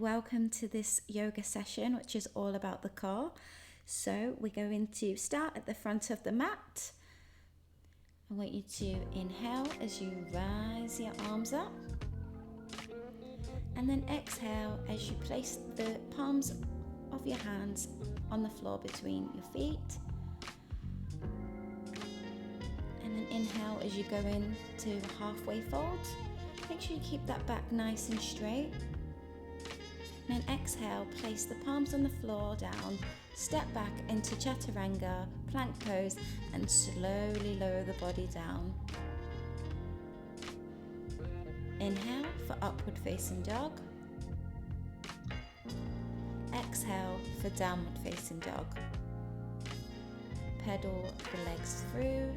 welcome to this yoga session, which is all about the core. So we're going to start at the front of the mat. I want you to inhale as you rise your arms up, and then exhale as you place the palms of your hands on the floor between your feet. And then inhale as you go into a halfway fold. Make sure you keep that back nice and straight. And then exhale, place the palms on the floor down, step back into Chaturanga, plank pose, and slowly lower the body down. Inhale for upward facing dog. Exhale for downward facing dog. Pedal the legs through,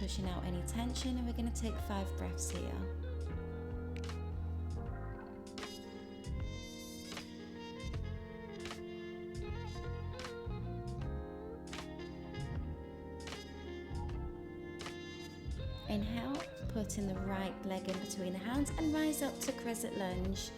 pushing out any tension, and we're going to take 5 breaths here. Inhale, putting the right leg in between the hands and rise up to crescent lunge.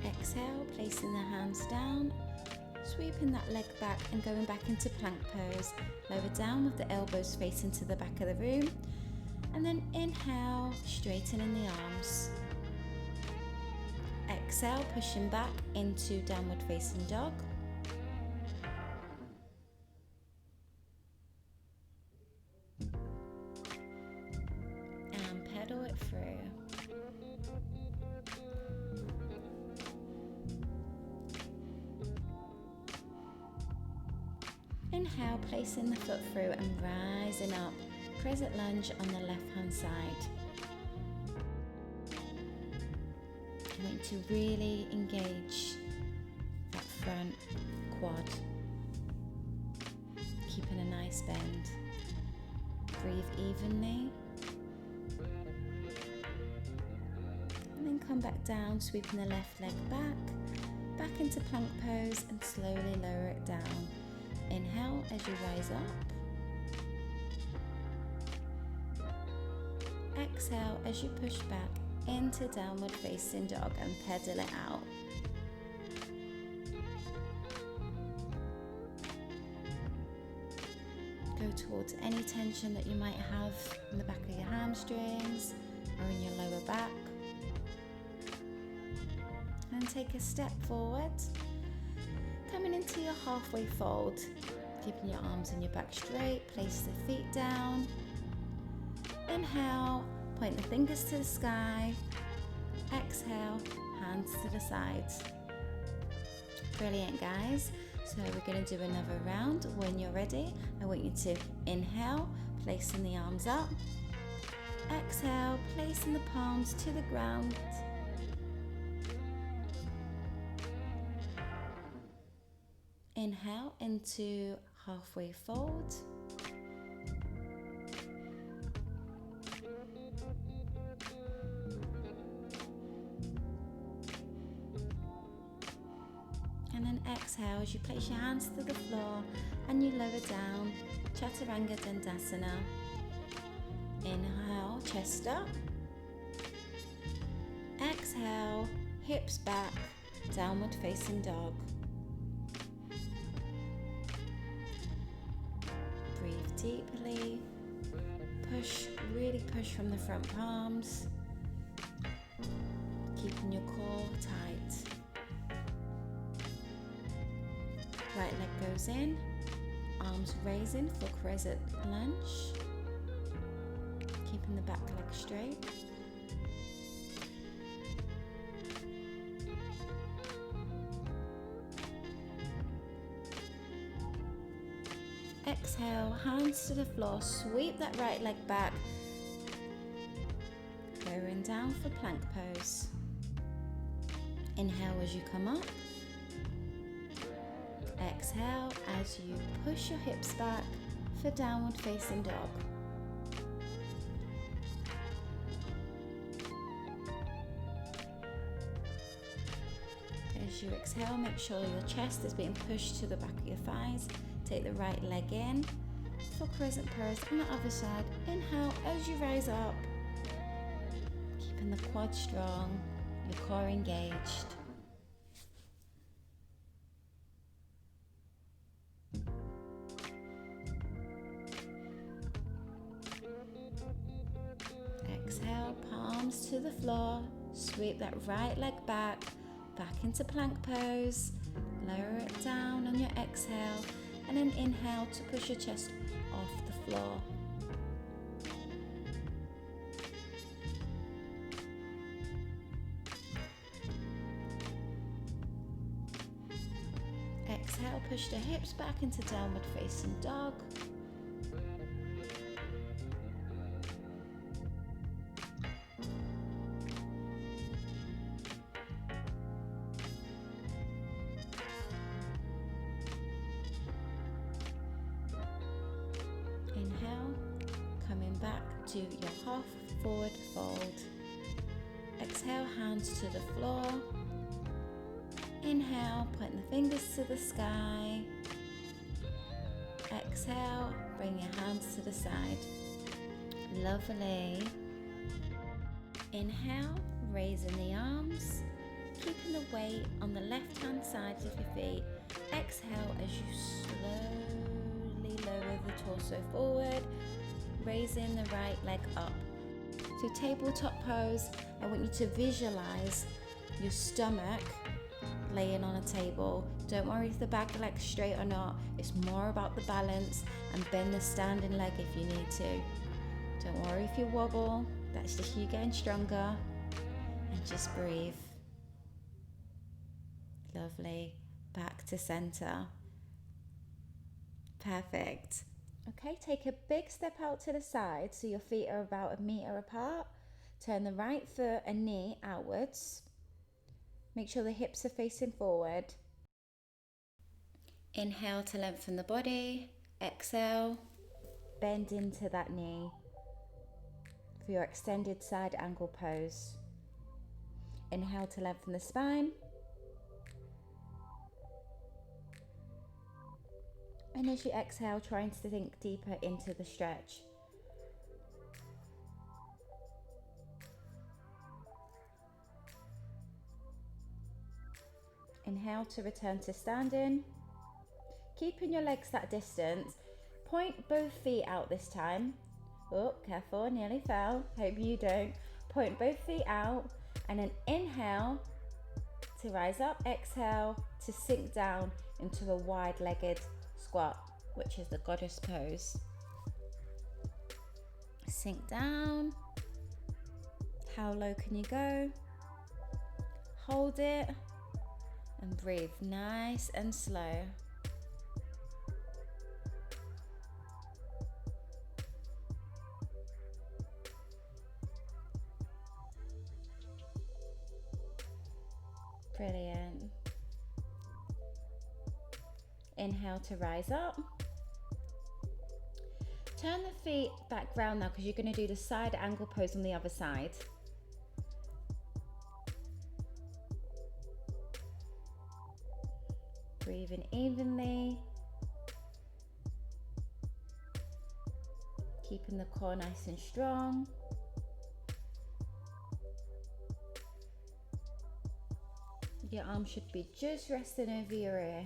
Exhale, placing the hands down, sweeping that leg back and going back into plank pose. Lower down with the elbows facing to the back of the room. And then inhale, straightening the arms. Exhale, pushing back into downward facing dog. And pedal it through. Inhale, placing the foot through and rising up. Crescent lunge on the left hand side. I want to really engage that front quad, keeping a nice bend. Breathe evenly, and then come back down, sweeping the left leg back into plank pose, and slowly lower it down. Inhale as you rise up. Exhale as you push back into downward facing dog and pedal it out. Go towards any tension that you might have in the back of your hamstrings or in your lower back. And take a step forward, coming into your halfway fold, keeping your arms and your back straight. Place the feet down. Inhale, point the fingers to the sky. Exhale, hands to the sides. Brilliant, guys. So we're going to do another round. When you're ready, I want you to inhale, placing the arms up. Exhale, placing the palms to the ground. Inhale into halfway fold. And then exhale as you place your hands to the floor and you lower down, Chaturanga Dandasana. Inhale, chest up. Exhale, hips back, downward facing dog. Breathe deeply. Push, really push from the front palms, keeping your core tight. Right leg goes in, arms raising for crescent lunge, keeping the back leg straight. Exhale, hands to the floor, sweep that right leg back, going down for plank pose. Inhale as you come up. Exhale as you push your hips back for downward facing dog. As As you exhale, make sure your chest is being pushed to the back of your thighs. Take the right leg in for crescent pose on the other side. Inhale as you rise up, keeping the quad strong, your core engaged. Exhale, palms to the floor. Sweep that right leg back into plank pose. Lower it down on your exhale, and then inhale to push your chest off the floor. Exhale, push the hips back into downward facing dog. Inhale, coming back to your half forward fold. Exhale, hands to the floor. Inhale, pointing the fingers to the sky. Exhale, bring your hands to the side. Lovely. Inhale, raising the arms, keeping the weight on the left hand side of your feet. Exhale as you slowly lower the torso forward, raising the right leg up. So tabletop pose, I want you to visualize your stomach laying on a table. Don't worry if the back leg's straight or not. It's more about the balance, and bend the standing leg if you need to. Don't worry if you wobble. That's just you getting stronger. And just breathe. Lovely. Back to center. Perfect. Okay, take a big step out to the side so your feet are about 1 meter apart. Turn the right foot and knee outwards. Make sure the hips are facing forward. Inhale to lengthen the body. Exhale, bend into that knee for your extended side angle pose. Inhale to lengthen the spine. And as you exhale, trying to sink deeper into the stretch. Inhale to return to standing. Keeping your legs that distance. Point both feet out this time. Oh, careful, nearly fell. Hope you don't. Point both feet out, and then inhale to rise up. Exhale to sink down into a wide-legged squat, which is the goddess pose. Sink down. How low can you go? Hold it and breathe nice and slow. Brilliant. Inhale to rise up. Turn the feet back round now, because you're going to do the side angle pose on the other side. Breathing evenly. Keeping the core nice and strong. Your arm should be just resting over your ear.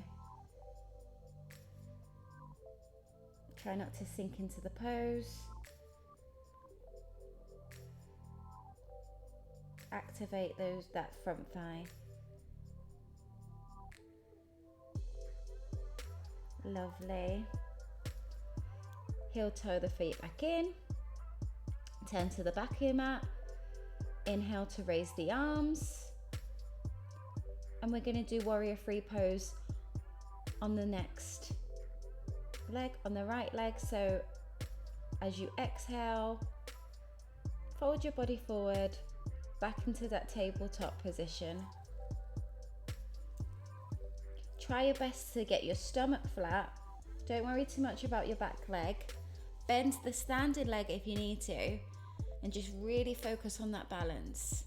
Try not to sink into the pose. Activate that front thigh. Lovely. Heel toe the feet back in. Turn to the back of your mat. Inhale to raise the arms. And we're going to do warrior three pose on the next leg, on the right leg. So as you exhale, fold your body forward, back into that tabletop position. Try your best to get your stomach flat. Don't worry too much about your back leg. Bend the standing leg if you need to, and just really focus on that balance.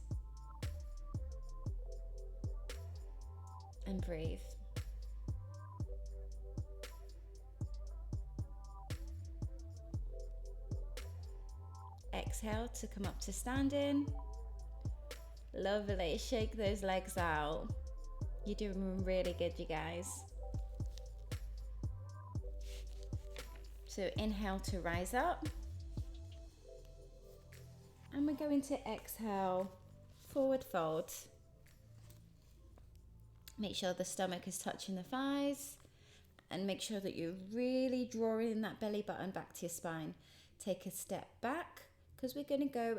and breathe. Exhale to come up to standing. Lovely. Shake those legs out. You're doing really good, you guys. So inhale to rise up. And we're going to exhale, forward fold. Make sure the stomach is touching the thighs. And make sure that you're really drawing that belly button back to your spine. Take a step back, because we're going to go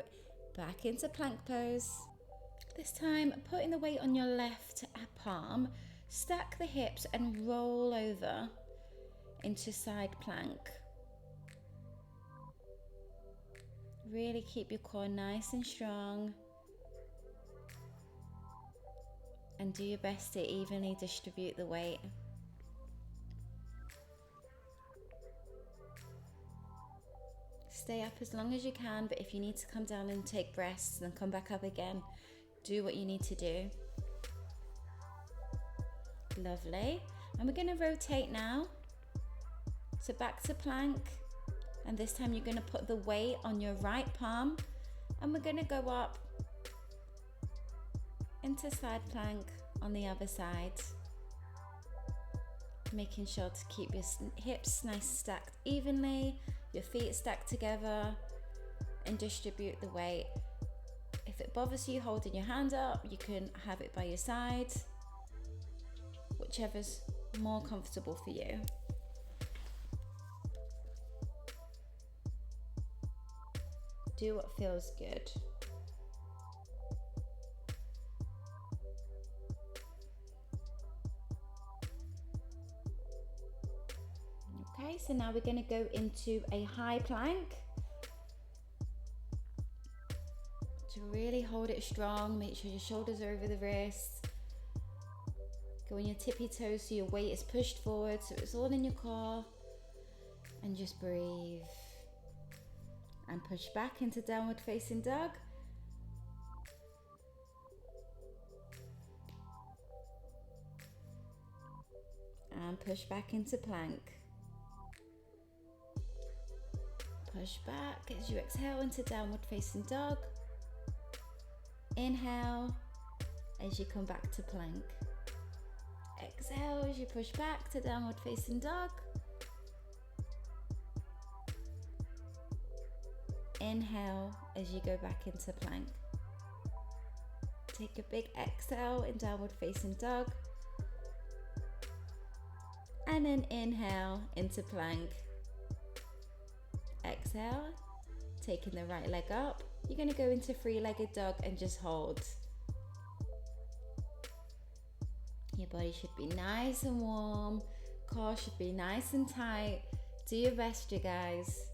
back into plank pose. This time, putting the weight on your left palm, stack the hips and roll over into side plank. Really keep your core nice and strong. And do your best to evenly distribute the weight. Stay up as long as you can, but if you need to come down and take breaths and come back up again, do what you need to do. Lovely. And we're going to rotate now. So back to plank. And this time you're going to put the weight on your right palm. And we're going to go up into side plank on the other side. Making sure to keep your hips nice stacked evenly. Your feet stacked together. And distribute the weight. If it bothers you holding your hand up, you can have it by your side. Whichever's more comfortable for you. Do what feels good. Okay, so now we're going to go into a high plank. To really hold it strong, make sure your shoulders are over the wrists. Go on your tippy toes so your weight is pushed forward, so it's all in your core. And just breathe. And push back into downward facing dog. And push back into plank. Push back as you exhale into downward facing dog. Inhale as you come back to plank. Exhale as you push back to downward facing dog. Inhale as you go back into plank. Take a big exhale in downward facing dog. And then inhale into plank. Exhale, taking the right leg up. You're going to go into three-legged dog and just hold. Your body should be nice and warm. Core should be nice and tight. Do your best, you guys.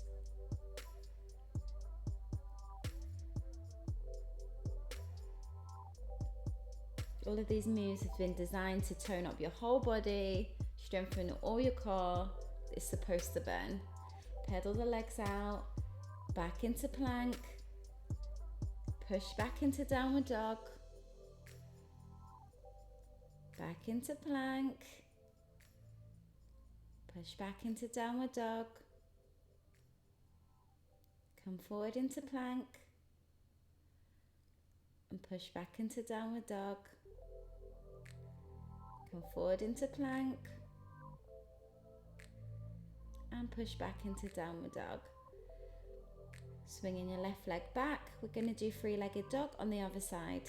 All of these moves have been designed to tone up your whole body, strengthen all your core. It's supposed to burn. Pedal the legs out, back into plank. Push back into downward dog. Back into plank. Push back into downward dog. Come forward into plank. And push back into downward dog. Come forward into plank. And push back into downward dog. Swinging your left leg back. We're going to do three-legged dog on the other side.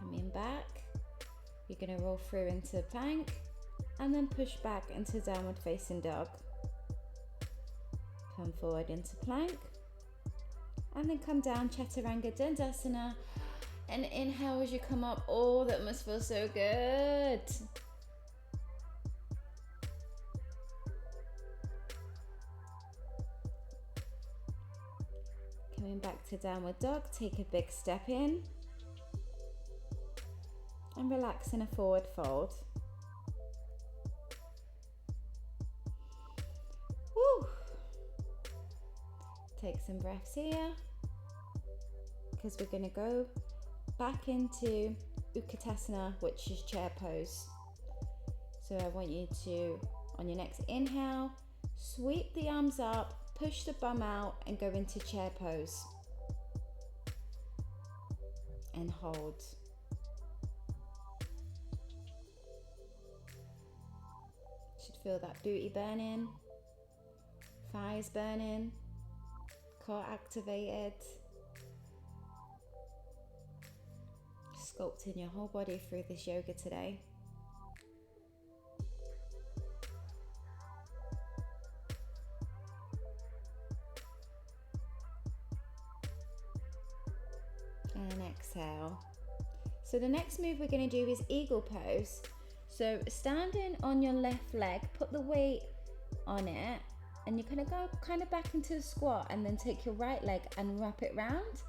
Coming back. You're going to roll through into plank and then push back into downward facing dog. Come forward into plank and then come down Chaturanga Dandasana and inhale as you come up. Oh, that must feel so good. Coming back to downward dog, take a big step in and relax in a forward fold. Woo. Take some breaths here, because we're going to go back into Utkatasana, which is chair pose. So I want you to, on your next inhale, sweep the arms up, push the bum out and go into chair pose. And hold. Should feel that booty burning, thighs burning, core activated. Sculpting your whole body through this yoga today. And exhale. So the next move we're going to do is eagle pose. So standing on your left leg, put the weight on it, and you're going to go kind of back into the squat, and then take your right leg and wrap it round,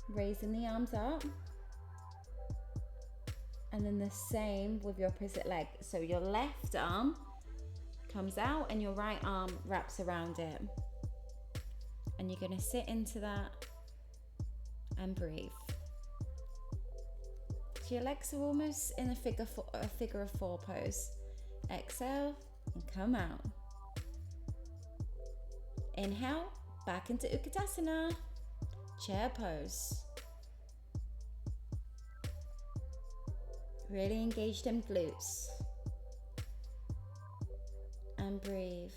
raising the arms up. And then the same with your opposite leg. So your left arm comes out and your right arm wraps around it. And you're going to sit into that and breathe. So your legs are almost in a figure of four pose. Exhale and come out. Inhale, back into Utkatasana, chair pose. Really engage them glutes. And breathe.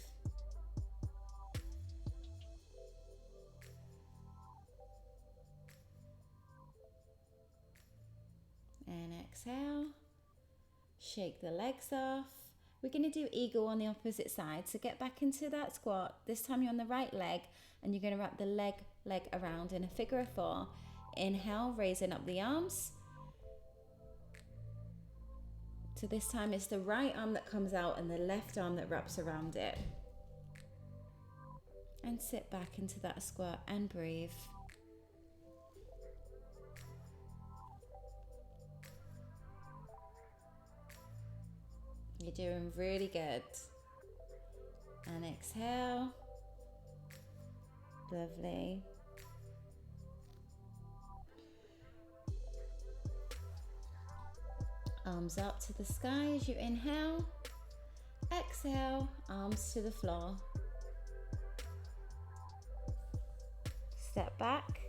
And exhale. Shake the legs off. We're going to do eagle on the opposite side. So get back into that squat. This time you're on the right leg, and you're going to wrap the leg around in a figure of four. Inhale, raising up the arms. So this time it's the right arm that comes out and the left arm that wraps around it. And sit back into that squat and breathe. You're doing really good. And exhale. Lovely. Arms up to the sky as you inhale. Exhale, arms to the floor. Step back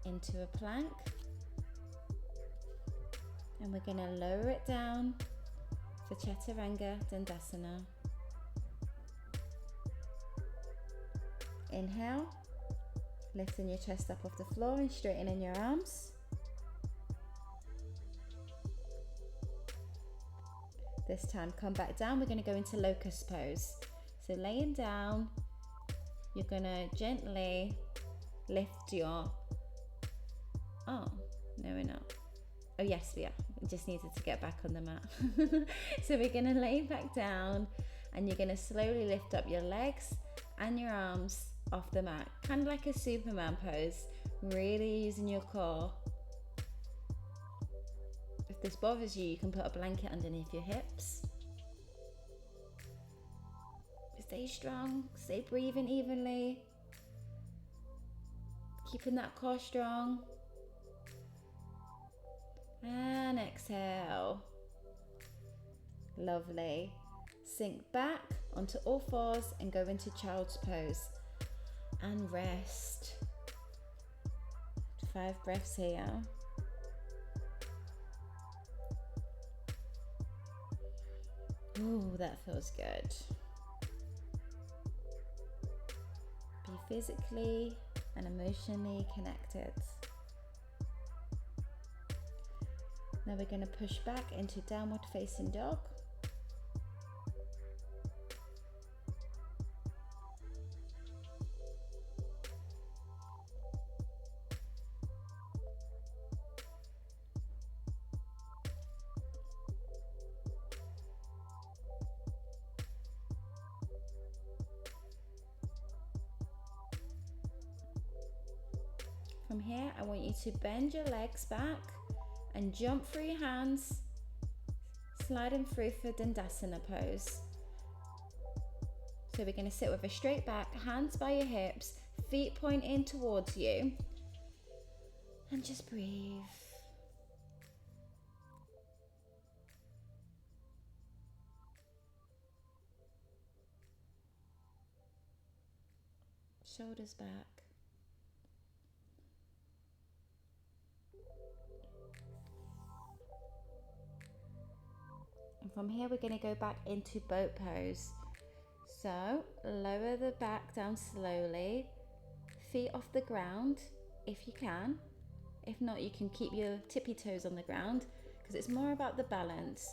into a plank. And we're going to lower it down for Chaturanga Dandasana. Inhale, lifting your chest up off the floor and straightening your arms. This time, come back down. We're going to go into locust pose. So laying down, you're going to gently lift your... Oh, no, we're not. Oh, yes, we are. We just needed to get back on the mat. So we're going to lay back down, and you're going to slowly lift up your legs and your arms off the mat. Kind of like a Superman pose, really using your core. If this bothers you, you can put a blanket underneath your hips. Stay strong, stay breathing evenly. Keeping that core strong. And exhale. Lovely. Sink back onto all fours and go into child's pose. And rest. 5 breaths here. Ooh, that feels good. Be physically and emotionally connected. Now we're going to push back into downward facing dog. From here, I want you to bend your legs back and jump through your hands, sliding through for Dandasana pose. So we're going to sit with a straight back, hands by your hips, feet pointing towards you, and just breathe. Shoulders back. And from here, we're going to go back into boat pose. So lower the back down slowly, feet off the ground if you can. If not, you can keep your tippy toes on the ground because it's more about the balance.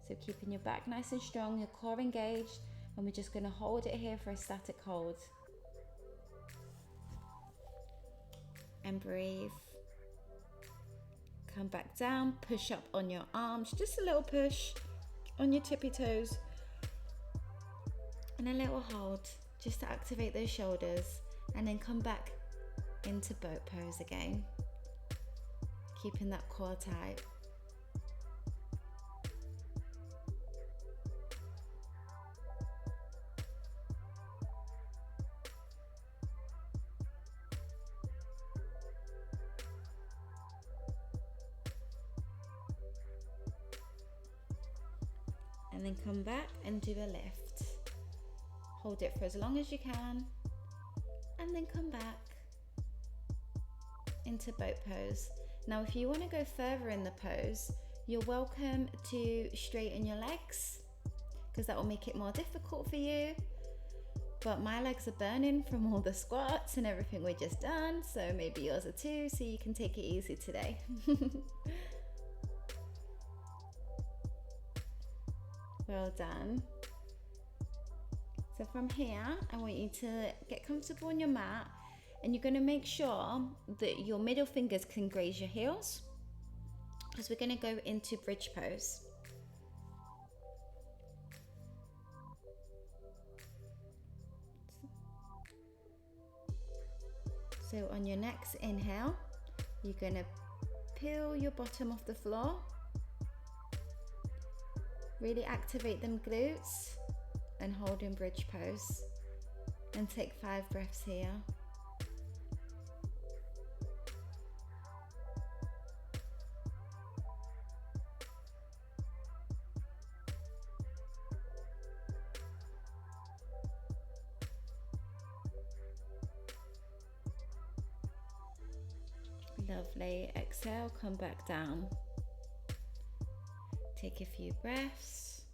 So keeping your back nice and strong, your core engaged, and we're just going to hold it here for a static hold. And breathe. Come back down, push up on your arms, just a little push on your tippy toes. And a little hold, just to activate those shoulders. And then come back into boat pose again. Keeping that core tight. And then come back and do a lift. Hold it for as long as you can. And then come back into boat pose. Now, if you want to go further in the pose, you're welcome to straighten your legs because that will make it more difficult for you. But my legs are burning from all the squats and everything we just done, so maybe yours are too, so you can take it easy today. Well done. So from here, I want you to get comfortable on your mat, and you're going to make sure that your middle fingers can graze your heels because we're going to go into bridge pose. So on your next inhale, you're going to peel your bottom off the floor. Really activate them glutes and hold in bridge pose. And take 5 breaths here. Lovely. Exhale, come back down. Take a few breaths.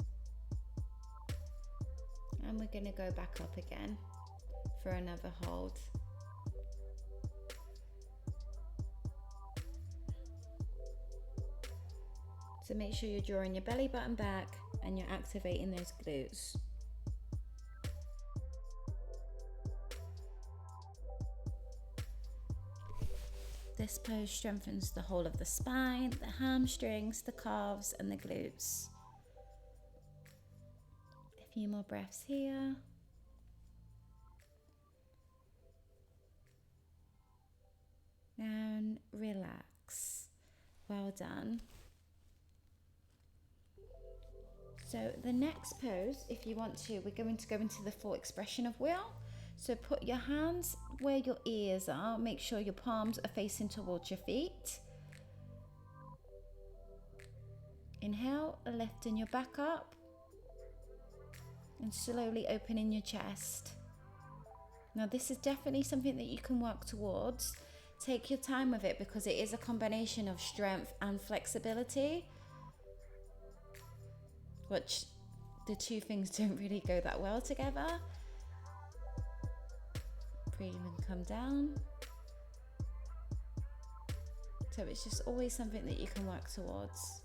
And we're going to go back up again for another hold. So make sure you're drawing your belly button back and you're activating those glutes. This pose strengthens the whole of the spine, the hamstrings, the calves, and the glutes. A few more breaths here. And relax. Well done. So the next pose, if you want to, we're going to go into the full expression of wheel. So put your hands where your ears are. Make sure your palms are facing towards your feet. Inhale, lifting your back up. And slowly opening your chest. Now this is definitely something that you can work towards. Take your time with it because it is a combination of strength and flexibility. Which the two things don't really go that well together. Breathe and come down. So it's just always something that you can work towards.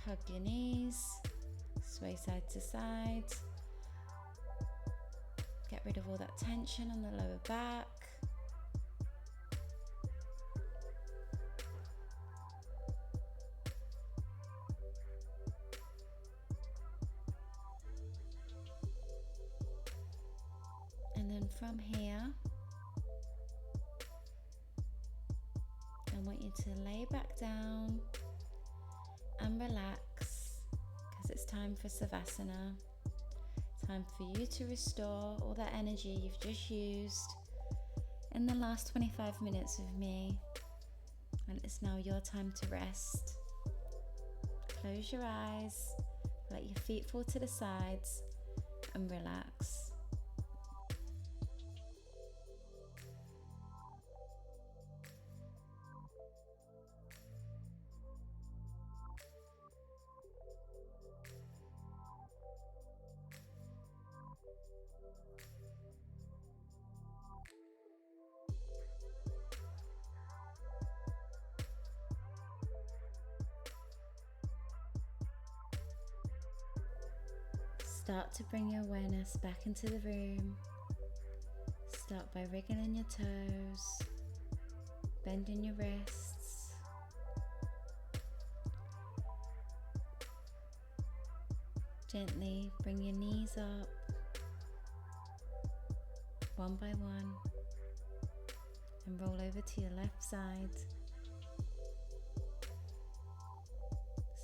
Hug your knees, sway side to side. Get rid of all that tension on the lower back. And then from here, I want you to lay back down and relax, because it's time for Savasana. Time for you to restore all that energy you've just used in the last 25 minutes with me, and it's now your time to rest. Close your eyes, let your feet fall to the sides and relax. Start to bring your awareness back into the room. Start by wriggling your toes, bending your wrists. Gently bring your knees up, one by one, and roll over to your left side.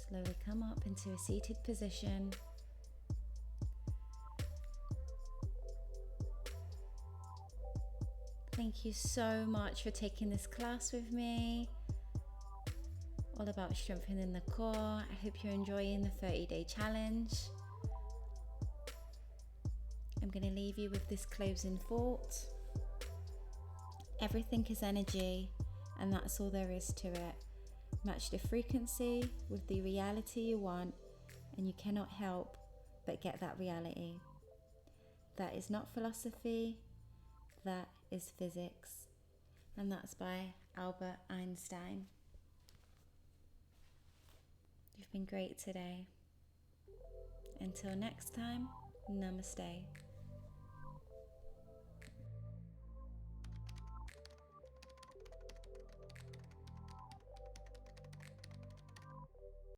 Slowly come up into a seated position. Thank you so much for taking this class with me, all about strengthening the core. I hope you're enjoying the 30-day challenge. I'm going to leave you with this closing thought. Everything is energy, and that's all there is to it. Match the frequency with the reality you want, and you cannot help but get that reality. That is not philosophy, that is physics, and that's by Albert Einstein. You've been great today. Until next time, Namaste.